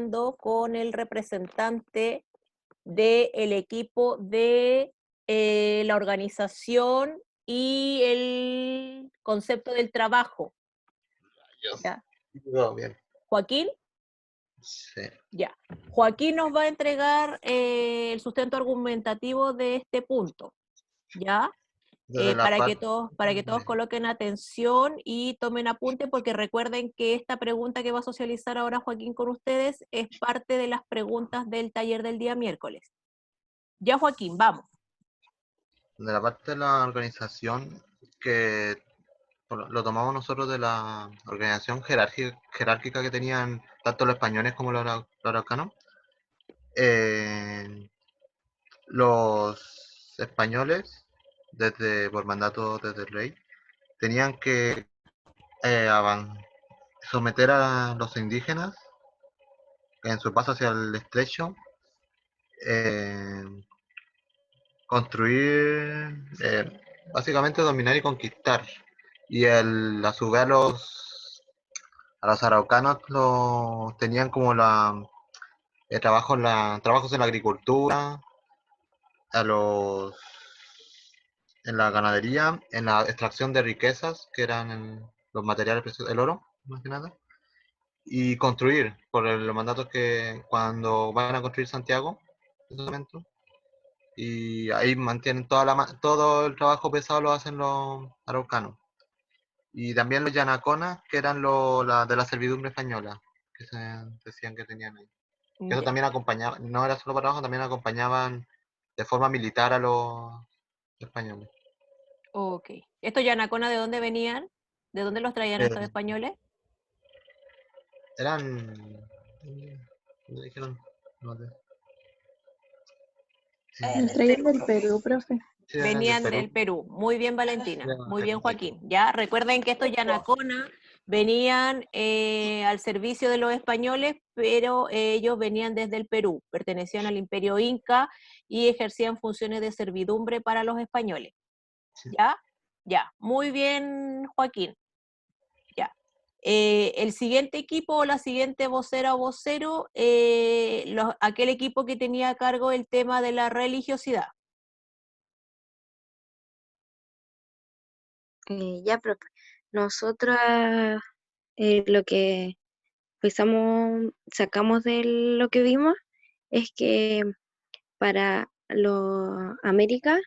hablando con el representante del equipo de la organización y el concepto del trabajo. ¿Ya? Todo bien. Joaquín, Sí. ya. Joaquín nos va a entregar el sustento argumentativo de este punto, ¿ya? Desde la Para que parte. todos coloquen atención y tomen apunte, porque recuerden que esta pregunta que va a socializar ahora Joaquín con ustedes es parte de las preguntas del taller del día miércoles. Ya, Joaquín, vamos. De la parte de la organización que lo tomamos nosotros de la organización jerárquica que tenían tanto los españoles como los araucanos. Los españoles, por mandato desde el rey, tenían que someter a los indígenas en su paso hacia el estrecho, eh, construir, básicamente dominar y conquistar. Y a su vez a los araucanos los tenían como trabajos en la agricultura, a los en la ganadería, en la extracción de riquezas, que eran los materiales preciosos, el oro, más que nada, y construir, por los mandatos que cuando van a construir Santiago, en ese momento, y ahí mantienen todo el trabajo pesado lo hacen los araucanos. Y también los yanaconas, que eran de la servidumbre española, que se decían que tenían ahí. Que eso Ya. también acompañaba, no era solo para trabajo, también acompañaban de forma militar a los españoles. Ok. ¿Estos Yanacona de dónde venían? ¿De dónde los traían estos Eh, españoles? eran. ¿Me dijeron? No sé. Nos traían del Perú, profe. Sí, eran del Venían Perú. del Perú. Muy bien, Valentina. Muy bien, Sí. Joaquín. Ya, recuerden que estos Yanacona venían al servicio de los españoles, pero ellos venían desde el Perú, pertenecían al Imperio Inca y ejercían funciones de servidumbre para los españoles. Sí. ¿Ya? Ya. Muy bien, Joaquín. Ya. El siguiente equipo o la siguiente vocera o vocero, aquel equipo que tenía a cargo el tema de la religiosidad. Ya, profe. Nosotras lo que sacamos de lo que vimos es que para los América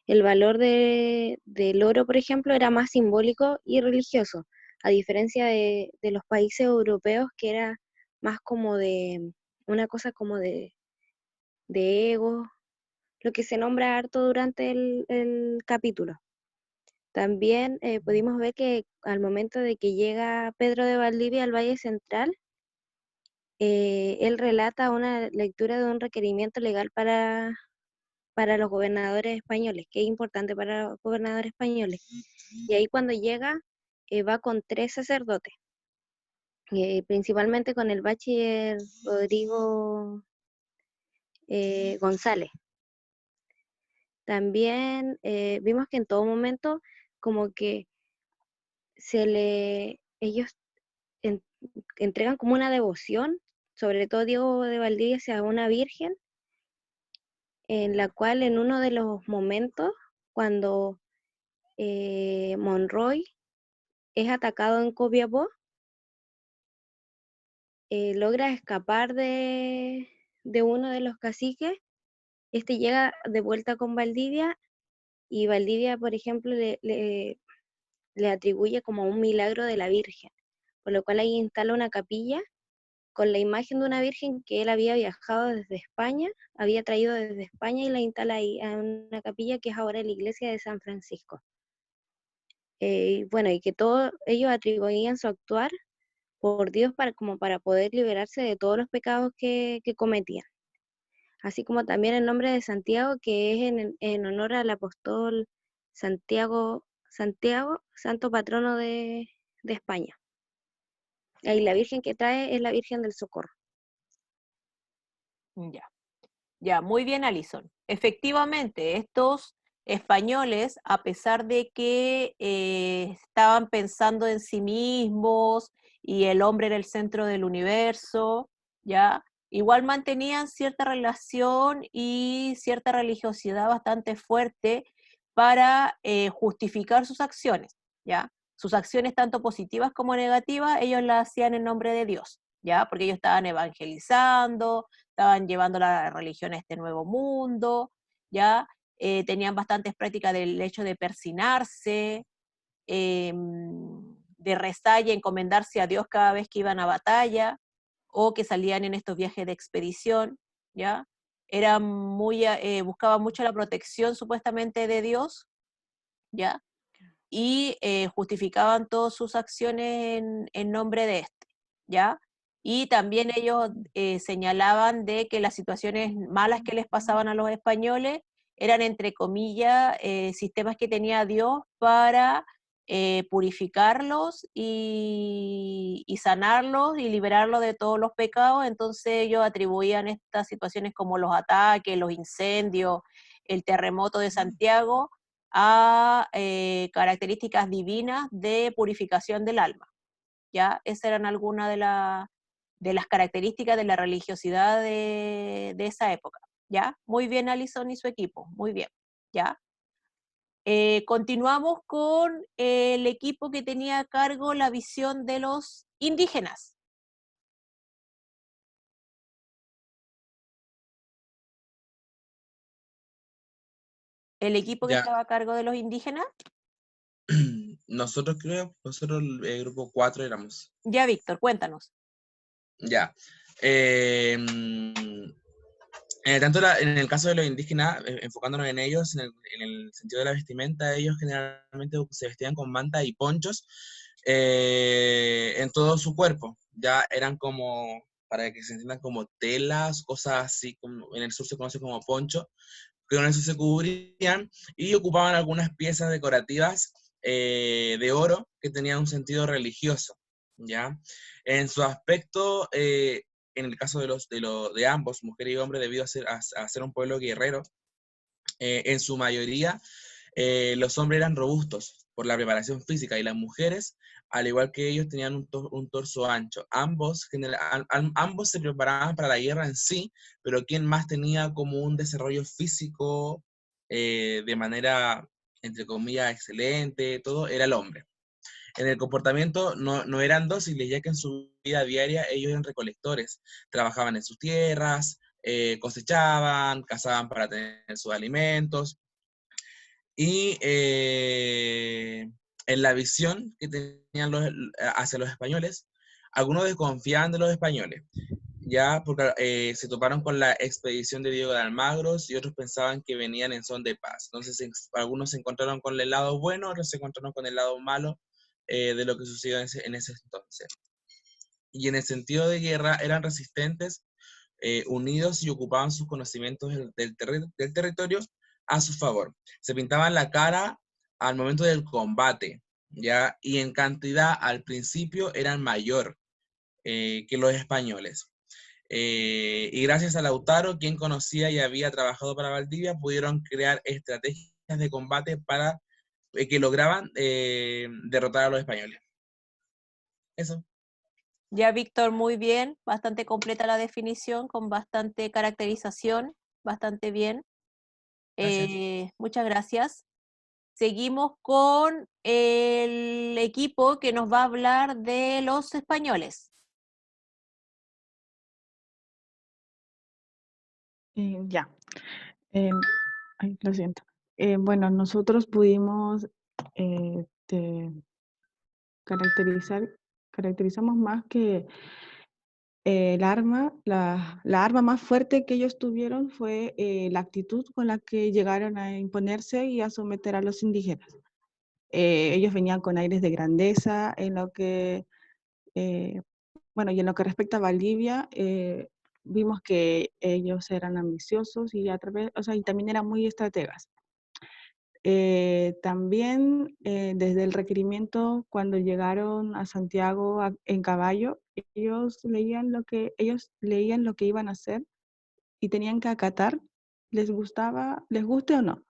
el valor del oro, por ejemplo, era más simbólico y religioso, a diferencia de los países europeos que era más como de una cosa como de ego, lo que se nombra harto durante el capítulo. También pudimos ver que al momento de que llega Pedro de Valdivia al Valle Central, él relata una lectura de un requerimiento legal para los gobernadores españoles, que es importante para los gobernadores españoles. Y ahí cuando llega, va con 3 sacerdotes, principalmente con el bachiller Rodrigo González. También vimos que en todo momento como que ellos en- entregan como una devoción, sobre todo Diego de Valdivia, hacia una virgen, en la cual en uno de los momentos, cuando Monroy es atacado en Copiapó, logra escapar de uno de los caciques, este llega de vuelta con Valdivia, y Valdivia, por ejemplo, le atribuye como un milagro de la Virgen, por lo cual ahí instala una capilla con la imagen de una virgen que él había viajado desde España, había traído desde España y la instala ahí en una capilla que es ahora la iglesia de San Francisco. Bueno, y que todos ellos atribuían su actuar por Dios como para poder liberarse de todos los pecados que cometían. Así como también el nombre de Santiago, que es en honor al apóstol Santiago, santo patrono de España. Y la Virgen que trae es la Virgen del Socorro. Ya. Ya, muy bien, Alison. Efectivamente, estos españoles, a pesar de que estaban pensando en sí mismos y el hombre era el centro del universo, ¿ya? Igual mantenían cierta relación y cierta religiosidad bastante fuerte para justificar sus acciones, ¿ya? Sus acciones tanto positivas como negativas, ellos las hacían en nombre de Dios, ¿ya? Porque ellos estaban evangelizando, estaban llevando la religión a este nuevo mundo, ¿ya? Tenían bastantes prácticas del hecho de persinarse, de rezar y encomendarse a Dios cada vez que iban a batalla, o que salían en estos viajes de expedición, ¿ya? Eran muy, buscaban mucho la protección supuestamente de Dios, ¿ya? Y justificaban todas sus acciones en nombre de este, ¿ya? Y también ellos señalaban de que las situaciones malas que les pasaban a los españoles eran, entre comillas, sistemas que tenía Dios para purificarlos y sanarlos y liberarlos de todos los pecados. Entonces ellos atribuían estas situaciones como los ataques, los incendios, el terremoto de Santiago, a características divinas de purificación del alma, ¿ya? Esas eran algunas de las características de la religiosidad de esa época, ¿ya? Muy bien, Alison y su equipo, muy bien, ¿ya? Continuamos con el equipo que tenía a cargo la visión de los indígenas. El equipo que Ya, estaba a cargo de los indígenas, nosotros el grupo 4 éramos. ya, Víctor, cuéntanos. Ya. Tanto en el caso de los indígenas, enfocándonos en ellos, en el sentido de la vestimenta, ellos generalmente se vestían con manta y ponchos en todo su cuerpo. Ya eran como, para que se entiendan, como telas, cosas así, como en el sur se conoce como poncho, que con eso se cubrían y ocupaban algunas piezas decorativas de oro que tenían un sentido religioso. ¿Ya? En su aspecto, en el caso de ambos, mujer y hombre, debido a ser un pueblo guerrero, en su mayoría los hombres eran robustos por la preparación física y las mujeres, al igual que ellos, tenían un torso ancho. Ambos se preparaban para la guerra en sí, pero quien más tenía como un desarrollo físico de manera, entre comillas, excelente, todo, era el hombre. En el comportamiento no eran dóciles, ya que en su vida diaria ellos eran recolectores, trabajaban en sus tierras, cosechaban, cazaban para tener sus alimentos, y en la visión que tenían hacia los españoles, algunos desconfiaban de los españoles, ya porque se toparon con la expedición de Diego de Almagro y otros pensaban que venían en son de paz. Entonces algunos se encontraron con el lado bueno, otros se encontraron con el lado malo de lo que sucedió en ese entonces. Y en el sentido de guerra eran resistentes, unidos y ocupaban sus conocimientos del territorio a su favor. Se pintaban la cara al momento del combate, ¿ya? Y en cantidad al principio eran mayor que los españoles. Y gracias a Lautaro, quien conocía y había trabajado para Valdivia, pudieron crear estrategias de combate para que lograban derrotar a los españoles. Eso. Ya, Víctor, muy bien, bastante completa la definición, con bastante caracterización, bastante bien. Gracias. Muchas gracias. Seguimos con el equipo que nos va a hablar de los españoles. Ya. Ay, lo siento. Bueno, nosotros pudimos caracterizamos más que la arma más fuerte que ellos tuvieron fue la actitud con la que llegaron a imponerse y a someter a los indígenas. Ellos venían con aires de grandeza en lo que, bueno, y en lo que respecta a Valdivia, vimos que ellos eran ambiciosos y o sea, y también eran muy estrategas. También desde el requerimiento, cuando llegaron a Santiago en caballo, ellos leían lo que iban a hacer y tenían que acatar, les guste o no.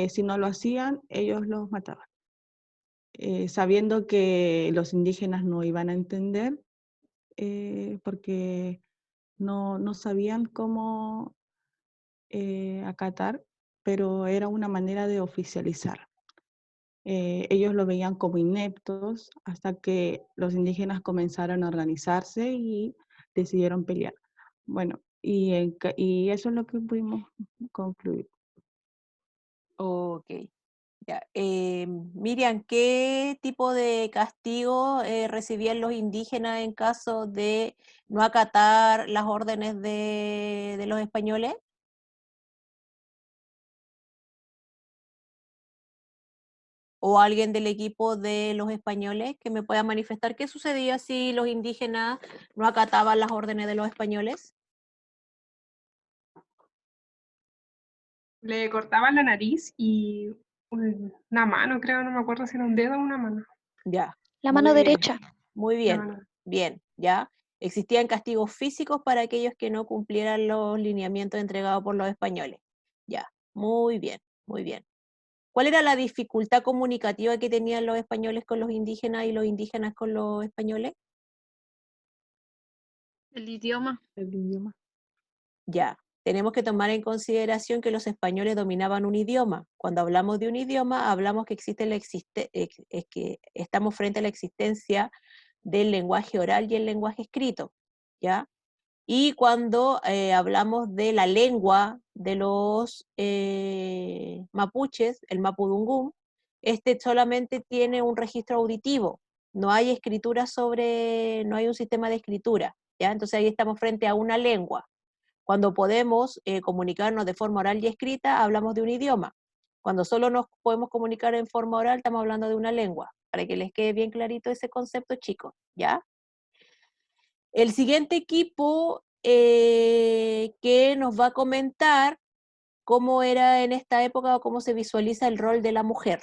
Si no lo hacían, ellos los mataban. Sabiendo que los indígenas no iban a entender, porque no sabían cómo acatar, pero era una manera de oficializar. Ellos lo veían como ineptos hasta que los indígenas comenzaron a organizarse y decidieron pelear. Bueno, y eso es lo que pudimos concluir. Ok. Ya. Miriam, ¿qué tipo de castigo recibían los indígenas en caso de no acatar las órdenes de los españoles? ¿O alguien del equipo de los españoles que me pueda manifestar qué sucedía si los indígenas no acataban las órdenes de los españoles? Le cortaban la nariz y una mano, creo, no me acuerdo si era un dedo o una mano. Ya. La Muy mano bien. derecha. Muy La bien, mano. bien, ya. Existían castigos físicos para aquellos que no cumplieran los lineamientos entregados por los españoles. Ya, muy bien, muy bien. ¿Cuál era la dificultad comunicativa que tenían los españoles con los indígenas y los indígenas con los españoles? El idioma. El idioma. Ya, tenemos que tomar en consideración que los españoles dominaban un idioma. Cuando hablamos de un idioma, hablamos que que estamos frente a la existencia del lenguaje oral y el lenguaje escrito, ¿ya? Y cuando hablamos de la lengua de los mapuches, el mapudungún, este solamente tiene un registro auditivo, no hay escritura no hay un sistema de escritura, ¿ya? Entonces ahí estamos frente a una lengua. Cuando podemos comunicarnos de forma oral y escrita, hablamos de un idioma. Cuando solo nos podemos comunicar en forma oral, estamos hablando de una lengua, para que les quede bien clarito ese concepto, chicos, ¿ya? El siguiente equipo que nos va a comentar cómo era en esta época o cómo se visualiza el rol de la mujer.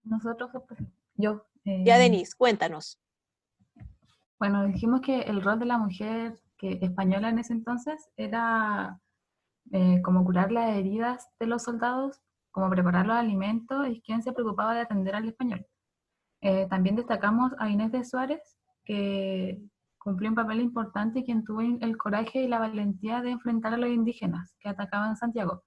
Nosotros, yo, Ya, Denise, cuéntanos. bueno, dijimos que el rol de la mujer española en ese entonces era como curar las heridas de los soldados, como preparar los alimentos y quien se preocupaba de atender al español. También destacamos a Inés de Suárez, que cumplió un papel importante y quien tuvo el coraje y la valentía de enfrentar a los indígenas que atacaban Santiago,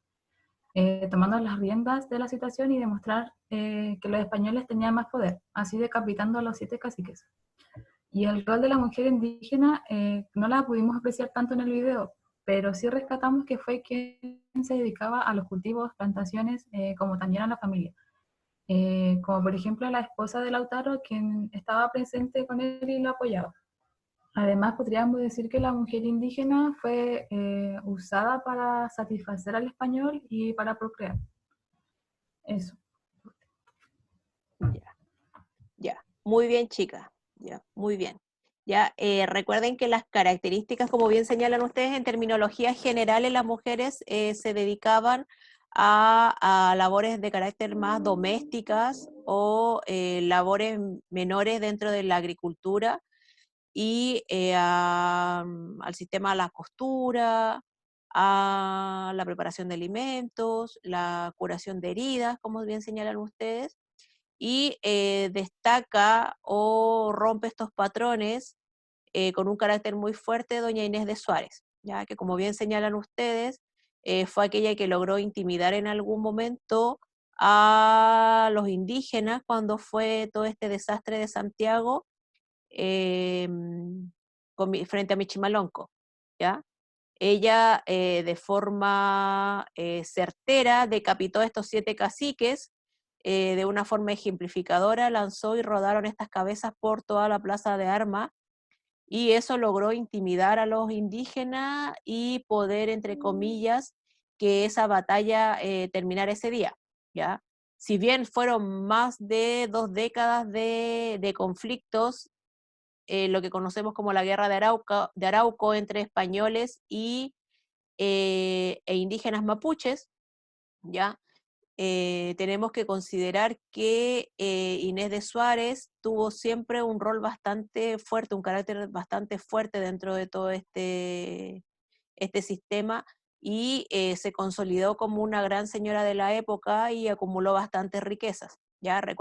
tomando las riendas de la situación y demostrar que los españoles tenían más poder, así decapitando a los 7 caciques. Y el rol de la mujer indígena no la pudimos apreciar tanto en el video, pero sí rescatamos que fue quien se dedicaba a los cultivos, plantaciones, como también a la familia. Como por ejemplo la esposa de Lautaro, quien estaba presente con él y lo apoyaba. Además, podríamos decir que la mujer indígena fue usada para satisfacer al español y para procrear. Eso. Ya, ya. Muy bien, chicas. Ya, muy bien. Ya, recuerden que las características, como bien señalan ustedes, en terminología generales, las mujeres se dedicaban a labores de carácter más domésticas o labores menores dentro de la agricultura y al sistema de la costura, a la preparación de alimentos, la curación de heridas, como bien señalan ustedes, y destaca o rompe estos patrones con un carácter muy fuerte doña Inés de Suárez, ya que como bien señalan ustedes, fue aquella que logró intimidar en algún momento a los indígenas cuando fue todo este desastre de Santiago frente a Michimalonco, ¿ya? Ella de forma certera decapitó a estos 7 caciques, de una forma ejemplificadora lanzó y rodaron estas cabezas por toda la plaza de armas, y eso logró intimidar a los indígenas y poder, entre comillas, que esa batalla terminara ese día, ¿ya? Si bien fueron más de 2 décadas de conflictos, lo que conocemos como la Guerra de Arauco entre españoles e indígenas mapuches, ¿ya? Tenemos que considerar que Inés de Suárez tuvo siempre un rol bastante fuerte, un carácter bastante fuerte dentro de todo este sistema, y se consolidó como una gran señora de la época y acumuló bastantes riquezas, ¿ya?